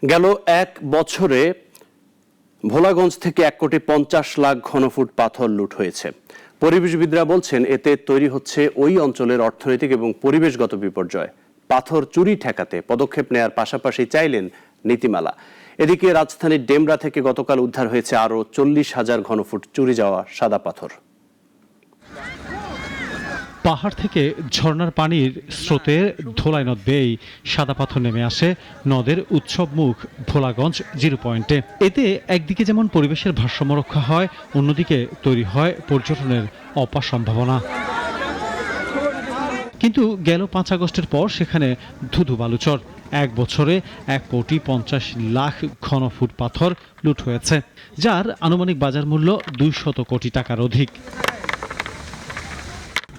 গেল এক বছরে ভোলাগঞ্জ থেকে 1,50,00,000 ঘনফুট পাথর লুট হয়েছে। পরিবেশবিদরা বলছেন এতে তৈরি হচ্ছে ওই অঞ্চলের অর্থনৈতিক এবং পরিবেশগত বিপর্যয়। পাথর চুরি ঠেকাতে পদক্ষেপ নেয়ার পাশাপাশি চাইলেন নীতিমালা। এদিকে রাজধানীর ডেমরা থেকে গতকাল উদ্ধার হয়েছে আরও 40,000 ঘনফুট চুরি যাওয়া সাদা পাথর। পাহাড় থেকে ঝর্ণার পানির স্রোতে ধোলাই নদ বেয়েই সাদা পাথর নেমে আসে নদের উৎসব মুখ ভোলাগঞ্জ জিরো পয়েন্টে। এতে একদিকে যেমন পরিবেশের ভারসাম্য রক্ষা হয়, অন্যদিকে তৈরি হয় পর্যটনের অপার সম্ভাবনা। কিন্তু গেল 5 আগস্টের পর সেখানে ধুধু বালুচর। এক বছরে 1,50,00,000 ঘনফুট পাথর লুট হয়েছে, যার আনুমানিক বাজার মূল্য 200 কোটি টাকার অধিক।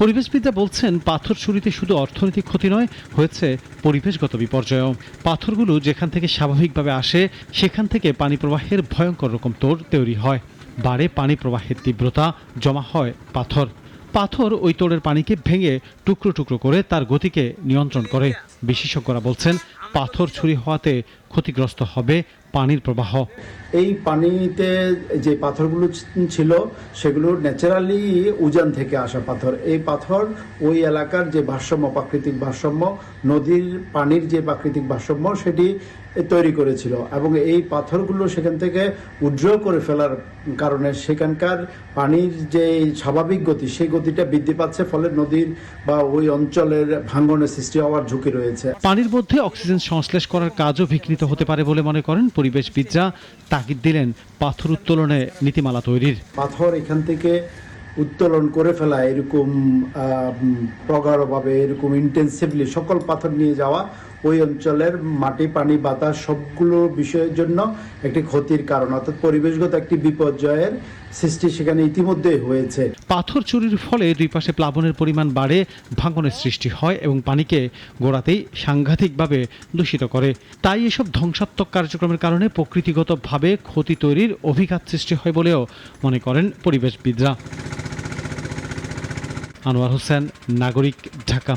পরিবেশবিদরা বলছেন পাথর চুরিতে শুধু অর্থনৈতিক ক্ষতি নয়, হয়েছে পরিবেশগত বিপর্যয়ও। পাথরগুলো যেখান থেকে স্বাভাবিকভাবে আসে সেখান থেকে পানি প্রবাহের ভয়ঙ্কর রকম তোড় তৈরি হয়, বাড়ে পানি প্রবাহের তীব্রতা, জমা হয় পাথর। পাথর ওই তোড়ের পানিকে ভেঙে টুকরো টুকরো করে তার গতিকে নিয়ন্ত্রণ করে। বিশেষজ্ঞরা বলছেন পাথর চুরি হওয়াতে ক্ষতিগ্রস্ত হবে পানির প্রবাহ। এই পানিতে যে পাথরগুলো ছিল সেগুলো ন্যাচারালি উজান থেকে আসা পাথর। এই পাথর ওই এলাকার যে ভারসাম্য, প্রাকৃতিক ভারসাম্য, নদীর পানির যে প্রাকৃতিক ভারসাম্য সেটি তৈরি করেছিল এবং এই পাথরগুলো সেখান থেকে উইথড্র করে ফেলার কারণে সেখানকার পানির যে স্বাভাবিক গতি সেই গতিটা বৃদ্ধি পাচ্ছে, ফলে নদীর বা ওই অঞ্চলের ভাঙনের সৃষ্টি হওয়ার ঝুঁকি রয়েছে। পানির মধ্যে অক্সিজেন সংশ্লেষ করার কাজও বিঘ্নিত হতে পারে বলে মনে করেন পরিবেশবিদরা। তাগিদ দিলেন পাথর উত্তোলনে নীতিমালা তৈরির। পাথর এখান থেকে উত্তোলন করে ফেলা, এরকম প্রগাঢ়ভাবে, এরকম ইন্টেন্সিভলি সকল পাথর নিয়ে যাওয়া ওই অঞ্চলের মাটি, পানি, বাতাস সবগুলো বিষয়ের জন্য একটি ক্ষতির কারণ, অর্থাৎ পরিবেশগত একটি বিপর্যয়ের সৃষ্টি সেখানে ইতিমধ্যেই হয়েছে। পাথর চুরির ফলে দুই পাশে প্লাবনের পরিমাণ বাড়ে, ভাঙনের সৃষ্টি হয় এবং পানিকে গোড়াতেই সাংঘাতিকভাবে দূষিত করে। তাই এসব ধ্বংসাত্মক কার্যক্রমের কারণে প্রকৃতিগতভাবে ক্ষতি তৈরির অভিঘাত সৃষ্টি হয় বলেও মনে করেন পরিবেশবিদরা। আনোয়ার হোসেন, নাগরিক, ঢাকা।